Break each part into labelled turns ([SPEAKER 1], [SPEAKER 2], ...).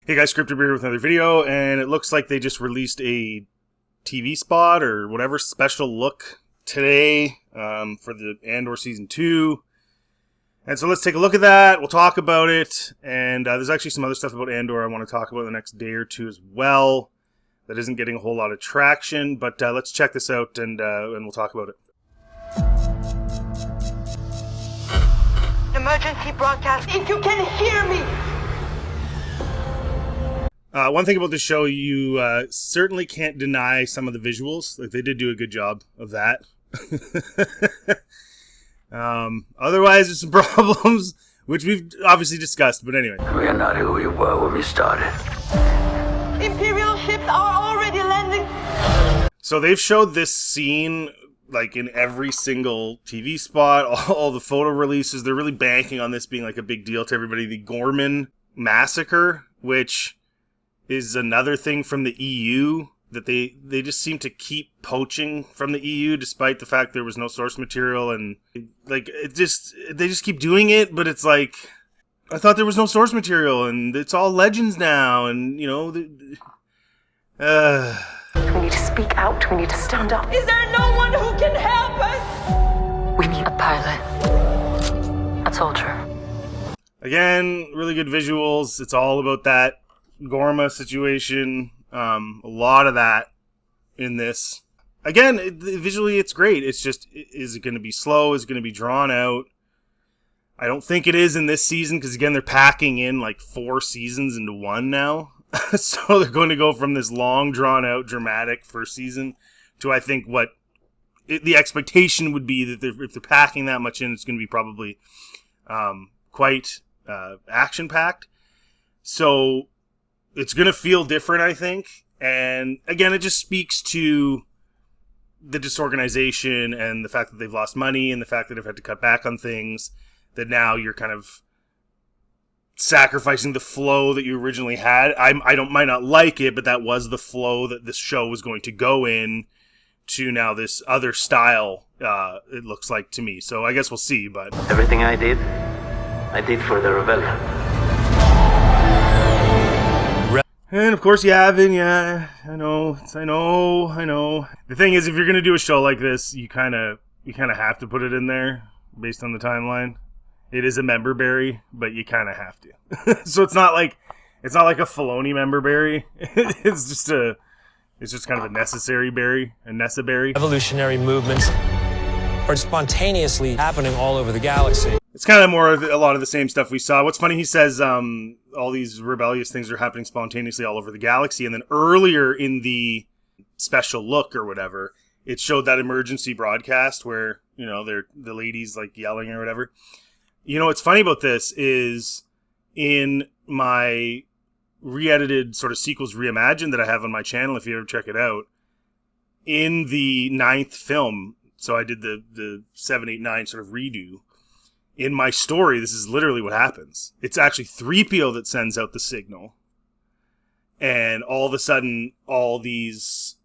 [SPEAKER 1] Hey guys, Scripted here with another video, and it looks like they just released a TV spot or whatever special look today for the Andor Season 2. And so let's take a look at that, we'll talk about it, and there's actually some other stuff about Andor I want to talk about the next day or two as well that isn't getting a whole lot of traction, but let's check this out and we'll talk about it.
[SPEAKER 2] Emergency broadcast, if you can hear me!
[SPEAKER 1] One thing about the show, you certainly can't deny some of the visuals. Like, they did do a good job of that. Otherwise, there's some problems, which we've obviously discussed, but anyway.
[SPEAKER 3] We are not who we were when we started.
[SPEAKER 2] Imperial ships are already landing.
[SPEAKER 1] So they've showed this scene, like, in every single TV spot, all the photo releases. They're really banking on this being, like, a big deal to everybody. The Gorman Massacre, which is another thing from the EU that they just seem to keep poaching from the EU despite the fact there was no source material, and like they just keep doing it, but it's like, I thought there was no source material and it's all legends now, and you know,
[SPEAKER 4] we need to speak out, we need to stand up.
[SPEAKER 2] Is there no one who can help us?
[SPEAKER 4] We need a pilot, a soldier.
[SPEAKER 1] Again, really good visuals. It's all about that Gorma situation, a lot of that in this. Again, visually it's great. It's just, is it going to be slow? Is it going to be drawn out? I don't think it is in this season, because again, they're packing in like 4 seasons into one now. So they're going to go from this long, drawn out, dramatic first season to, I think, what the expectation would be, that if they're packing that much in, it's going to be probably quite action-packed. So it's going to feel different, I think. And again, it just speaks to the disorganization and the fact that they've lost money and the fact that they've had to cut back on things, that now you're kind of sacrificing the flow that you originally had. I might not like it, but that was the flow that this show was going to go in to now this other style, it looks like to me. So I guess we'll see, but
[SPEAKER 3] Everything I did for the rebellion.
[SPEAKER 1] And of course you haven't, yeah, I know. The thing is, if you're gonna do a show like this, you kind of have to put it in there based on the timeline. It is a member berry, but you kind of have to. So it's not like a Filoni member berry. It's just kind of a necessary berry, a Nessa berry.
[SPEAKER 5] Evolutionary movements are spontaneously happening all over the galaxy.
[SPEAKER 1] It's kind of more of a lot of the same stuff we saw. What's funny, he says all these rebellious things are happening spontaneously all over the galaxy. And then earlier in the special look or whatever, it showed that emergency broadcast where, you know, the ladies like yelling or whatever. You know, what's funny about this is, in my re-edited sort of sequels reimagined that I have on my channel, if you ever check it out, in the 9th film, so I did the 7, 8, 9 sort of redo. In my story, this is literally what happens. It's actually 3PO that sends out the signal. And all of a sudden, all these...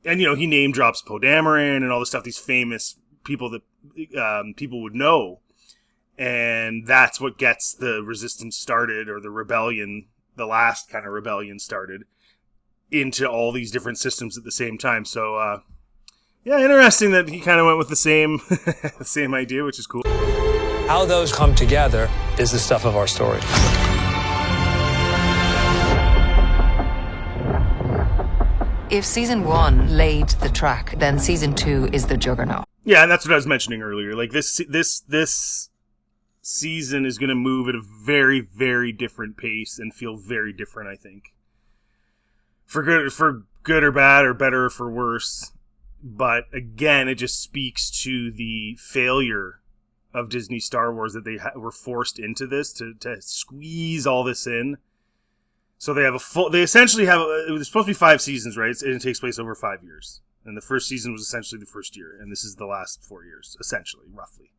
[SPEAKER 1] And, you know, he name drops Poe Dameron and all this stuff, these famous people that people would know. And that's what gets the resistance started, or the rebellion, the last kind of rebellion started, into all these different systems at the same time. So, yeah, interesting that he kind of went with the same, the same idea, which is cool.
[SPEAKER 5] How those come together is the stuff of our story.
[SPEAKER 4] If season 1 laid the track, then season 2 is the juggernaut.
[SPEAKER 1] Yeah, and that's what I was mentioning earlier. Like, this season is going to move at a very, very different pace and feel very different, I think. For good or bad, or better or for worse. But again, it just speaks to the failure of Disney Star Wars, that they were forced into this to squeeze all this in. So they essentially have, it was supposed to be 5 seasons, right? And it takes place over 5 years. And the first season was essentially the first year. And this is the last 4 years, essentially, roughly.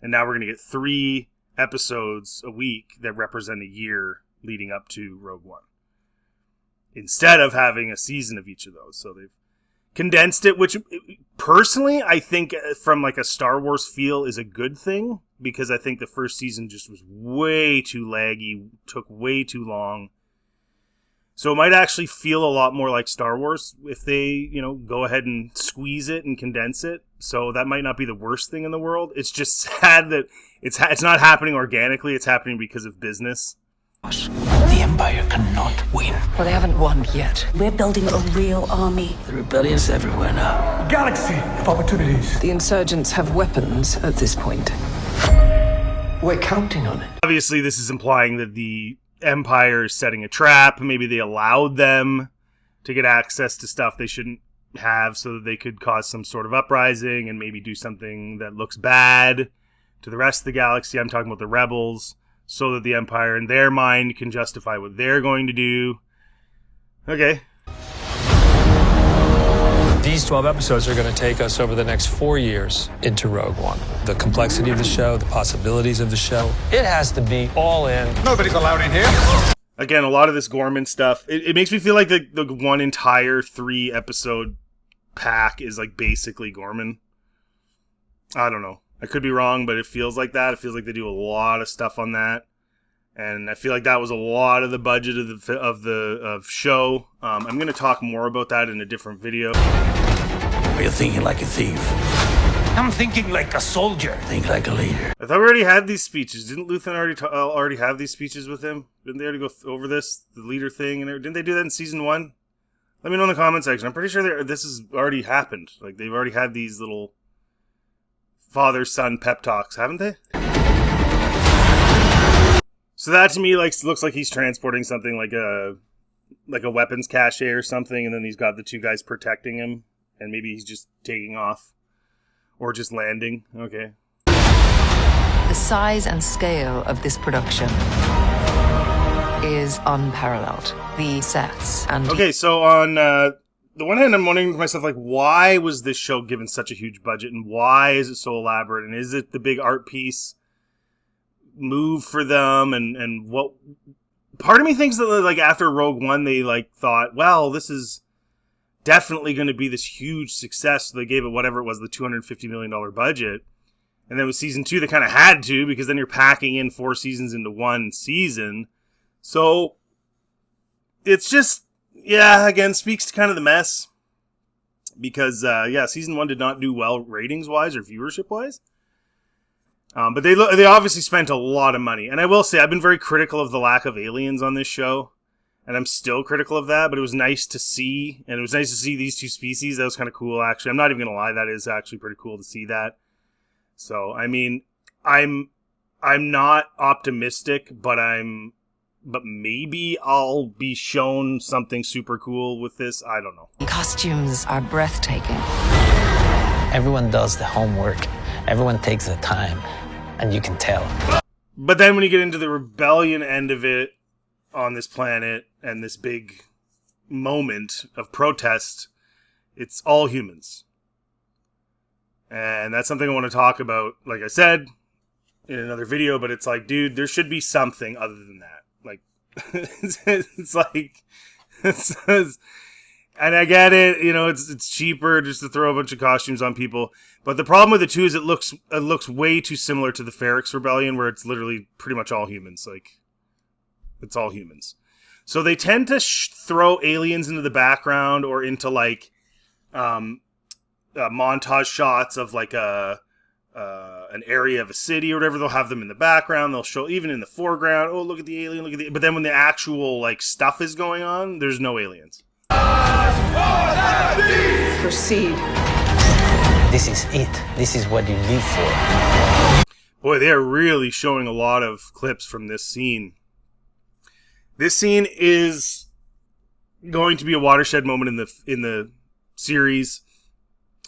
[SPEAKER 1] And now we're going to get 3 episodes a week that represent a year leading up to Rogue One, instead of having a season of each of those. So they've condensed it, which personally I think from like a Star Wars feel is a good thing, because I think the first season just was way too laggy, took way too long. So it might actually feel a lot more like Star Wars if they, you know, go ahead and squeeze it and condense it. So that might not be the worst thing in the world. It's just sad that it's not happening organically. It's happening because of business.
[SPEAKER 3] The Empire cannot win.
[SPEAKER 4] Well, they haven't won yet.
[SPEAKER 6] We're building a real army.
[SPEAKER 3] The rebellion's everywhere now.
[SPEAKER 7] Galaxy of opportunities.
[SPEAKER 8] The insurgents have weapons at this point.
[SPEAKER 3] We're counting on it.
[SPEAKER 1] Obviously, this is implying that the Empire is setting a trap. Maybe they allowed them to get access to stuff they shouldn't have so that they could cause some sort of uprising and maybe do something that looks bad to the rest of the galaxy. I'm talking about the rebels, so that the Empire in their mind can justify what they're going to do. Okay.
[SPEAKER 5] These 12 episodes are going to take us over the next 4 years into Rogue One. The complexity of the show, the possibilities of the show. It has to be all in.
[SPEAKER 7] Nobody's allowed in here.
[SPEAKER 1] Again, a lot of this Gorman stuff, it makes me feel like the one entire 3-episode pack is like basically Gorman. I don't know. I could be wrong, but it feels like that. It feels like they do a lot of stuff on that. And I feel like that was a lot of the budget of the show. I'm going to talk more about that in a different video.
[SPEAKER 3] Are you thinking like a thief?
[SPEAKER 7] I'm thinking like a soldier.
[SPEAKER 3] Think like a leader.
[SPEAKER 1] I thought we already had these speeches. Didn't Luthen already have these speeches with him? Didn't they already go over this, the leader thing? And didn't they do that in season 1? Let me know in the comment section. I'm pretty sure this has already happened. Like, they've already had these little father-son pep talks, haven't they? So that to me looks like he's transporting something like a weapons cache or something, and then he's got the 2 guys protecting him, and maybe he's just taking off or just landing. Okay.
[SPEAKER 4] The size and scale of this production is unparalleled. The sets and...
[SPEAKER 1] Okay, so on the one hand, I'm wondering to myself, like, why was this show given such a huge budget, and why is it so elaborate, and is it the big art piece move for them, and what... Part of me thinks that, like, after Rogue One, they, like, thought, well, this is definitely going to be this huge success, so they gave it whatever it was, the $250 million budget. And then with season 2, they kind of had to, because then you're packing in 4 seasons into 1 season. So, it's just, yeah, again, speaks to kind of the mess. Because, season 1 did not do well ratings-wise or viewership-wise. But they obviously spent a lot of money. And I will say, I've been very critical of the lack of aliens on this show. And I'm still critical of that, but it was nice to see. And it was nice to see these 2 species. That was kind of cool, actually. I'm not even going to lie, that is actually pretty cool to see that. So, I mean, I'm not optimistic, but maybe I'll be shown something super cool with this. I don't know.
[SPEAKER 4] The costumes are breathtaking.
[SPEAKER 9] Everyone does the homework. Everyone takes the time, and you can tell.
[SPEAKER 1] But then when you get into the rebellion end of it on this planet and this big moment of protest, it's all humans. And that's something I want to talk about, like I said, in another video, but it's like, dude, there should be something other than that. Like, it's like, and I get it, you know, it's cheaper just to throw a bunch of costumes on people. But the problem with it too is it looks way too similar to the Ferrix Rebellion, where it's literally pretty much all humans. Like, it's all humans. So they tend to throw aliens into the background or into like montage shots of like an area of a city or whatever. They'll have them in the background. They'll show even in the foreground. Oh, look at the alien! Look at the. But then when the actual like stuff is going on, there's no aliens.
[SPEAKER 8] Proceed.
[SPEAKER 9] This is it. This is what you live for.
[SPEAKER 1] Boy, they are really showing a lot of clips from this scene. This scene is going to be a watershed moment in the series.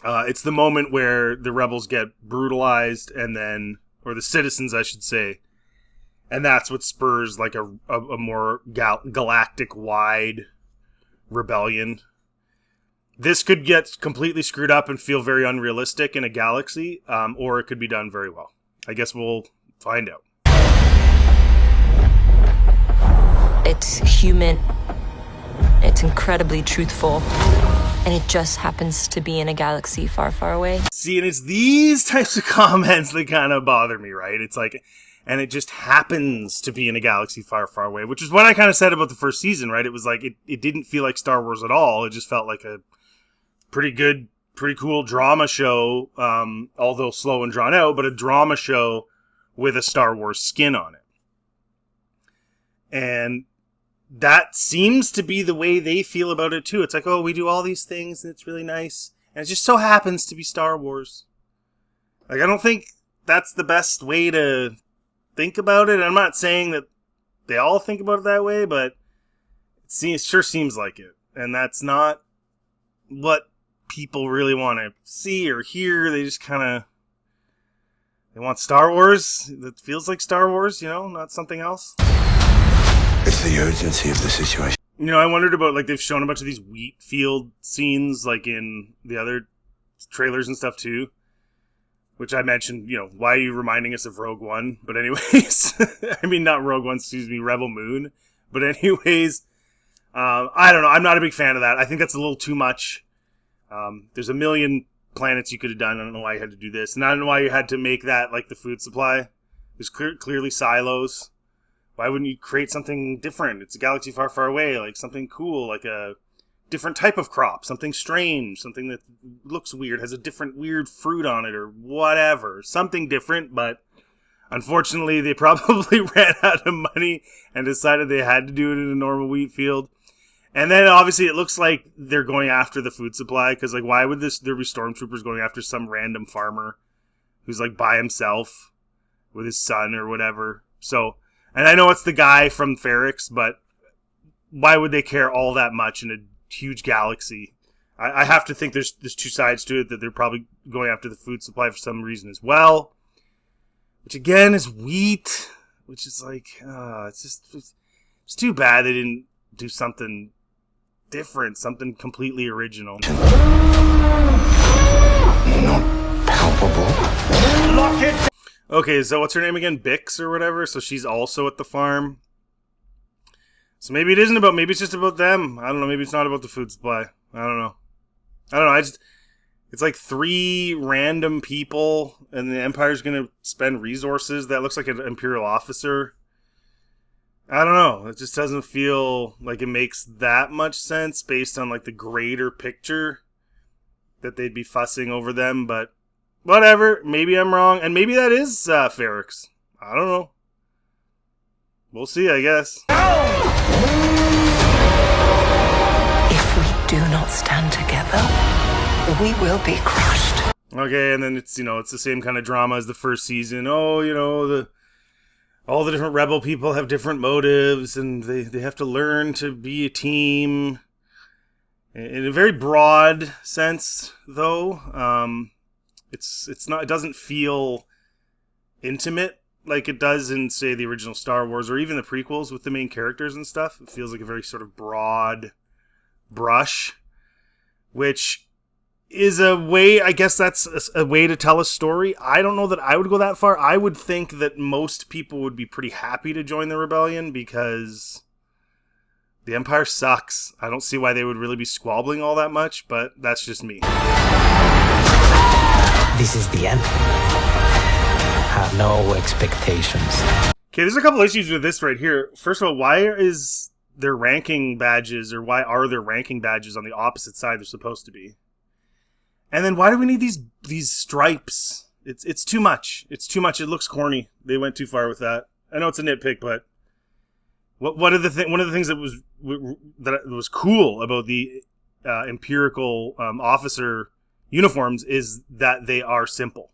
[SPEAKER 1] It's the moment where the rebels get brutalized, or the citizens, I should say, and that's what spurs like a more galactic-wide rebellion. This could get completely screwed up and feel very unrealistic in a galaxy, or it could be done very well. I guess we'll find out.
[SPEAKER 10] It's human. It's incredibly truthful. And it just happens to be in a galaxy far, far away.
[SPEAKER 1] See, and it's these types of comments that kind of bother me, right? It's like, and it just happens to be in a galaxy far, far away, which is what I kind of said about the first season, right? It was like, it didn't feel like Star Wars at all. It just felt like a pretty good, pretty cool drama show, although slow and drawn out, but a drama show with a Star Wars skin on it. And that seems to be the way they feel about it too. It's like, oh, we do all these things and it's really nice. And it just so happens to be Star Wars. Like, I don't think that's the best way to think about it. I'm not saying that they all think about it that way, but it sure seems like it. And that's not what people really want to see or hear. They just kind of, they want Star Wars that feels like Star Wars, not something else.
[SPEAKER 3] It's the urgency of the situation.
[SPEAKER 1] I wondered about, like, they've shown a bunch of these wheat field scenes, like, in the other trailers and stuff, too. Which I mentioned, why are you reminding us of Rogue One? But anyways, I mean, not Rogue One, Rebel Moon. But anyways, I don't know. I'm not a big fan of that. I think that's a little too much. There's a million planets you could have done. I don't know why you had to do this. And I don't know why you had to make that, like, the food supply. There's clearly silos. Why wouldn't you create something different? It's a galaxy far, far away, like something cool, like a different type of crop, something strange, something that looks weird, has a different weird fruit on it or whatever. Something different, but unfortunately they probably ran out of money and decided they had to do it in a normal wheat field. And then obviously it looks like they're going after the food supply, because like, why would there be stormtroopers going after some random farmer who's like by himself with his son or whatever? So... And I know it's the guy from Ferrix, but why would they care all that much in a huge galaxy? I have to think there's two sides to it, that they're probably going after the food supply for some reason as well. Which again is wheat, which is like, it's too bad they didn't do something different, something completely original.
[SPEAKER 3] Not palpable.
[SPEAKER 7] Lock it!
[SPEAKER 1] Okay, so what's her name again? Bix or whatever? So she's also at the farm. So maybe it isn't about, maybe it's just about them. I don't know, maybe it's not about the food supply. I don't know. It's like 3 random people, and the Empire's gonna spend resources. That looks like an Imperial officer. I don't know. It just doesn't feel like it makes that much sense based on like the greater picture that they'd be fussing over them, but whatever, maybe I'm wrong, and maybe that is Ferrix. I don't know. We'll see, I guess.
[SPEAKER 6] If we do not stand together, we will be crushed.
[SPEAKER 1] Okay, and then it's the same kind of drama as the first season. Oh, all the different rebel people have different motives, and they have to learn to be a team. In a very broad sense, though. It's not. It doesn't feel intimate like it does in, say, the original Star Wars or even the prequels with the main characters and stuff. It feels like a very sort of broad brush, which is a way. I guess that's a way to tell a story. I don't know that I would go that far. I would think that most people would be pretty happy to join the rebellion because the Empire sucks. I don't see why they would really be squabbling all that much, but that's just me.
[SPEAKER 9] This is the end. Have no expectations.
[SPEAKER 1] Okay, there's a couple issues with this right here. First of all, why is their ranking badges, or why are there ranking badges on the opposite side they're supposed to be? And then why do we need these stripes? It's too much. It's too much. It looks corny. They went too far with that. I know it's a nitpick, but one of the things that was cool about the Imperial officer uniforms is that they are simple.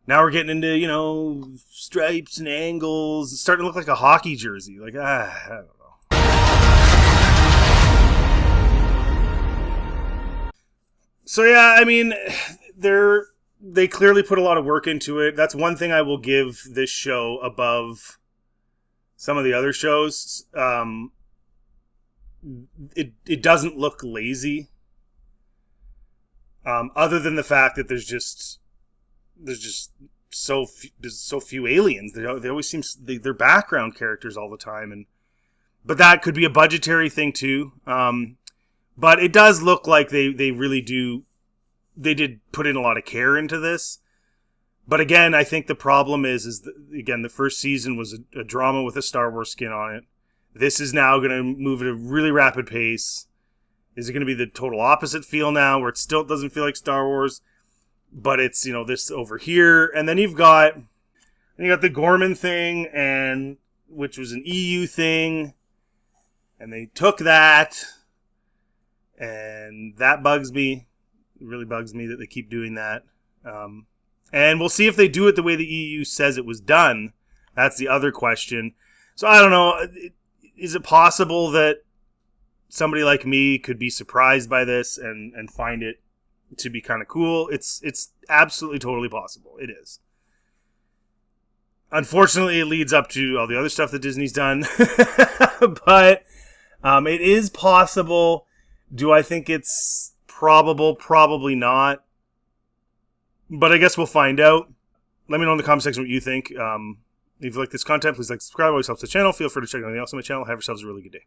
[SPEAKER 1] Now we're getting into, stripes and angles. It's starting to look like a hockey jersey. Like, I don't know. So yeah, I mean, they clearly put a lot of work into it. That's one thing I will give this show above some of the other shows. It doesn't look lazy. Other than the fact that there's just so few aliens. They always seem they're background characters all the time, but that could be a budgetary thing too. But it does look like they really do. They did put in a lot of care into this. But again, I think the problem is again, the first season was a drama with a Star Wars skin on it. This is now going to move at a really rapid pace. Is it going to be the total opposite feel now, where it still doesn't feel like Star Wars, but it's, this over here? And then you got the Gorman thing, and which was an EU thing, and they took that, and that bugs me. It really bugs me that they keep doing that. And we'll see if they do it the way the EU says it was done. That's the other question. So I don't know. Is it possible that somebody like me could be surprised by this and find it to be kind of cool? It's absolutely totally possible. It is. Unfortunately, it leads up to all the other stuff that Disney's done. But it is possible. Do I think it's probable? Probably not. But I guess we'll find out. Let me know in the comment section what you think. If you like this content, please like, subscribe. It always helps the channel. Feel free to check out anything else on my channel. Have yourselves a really good day.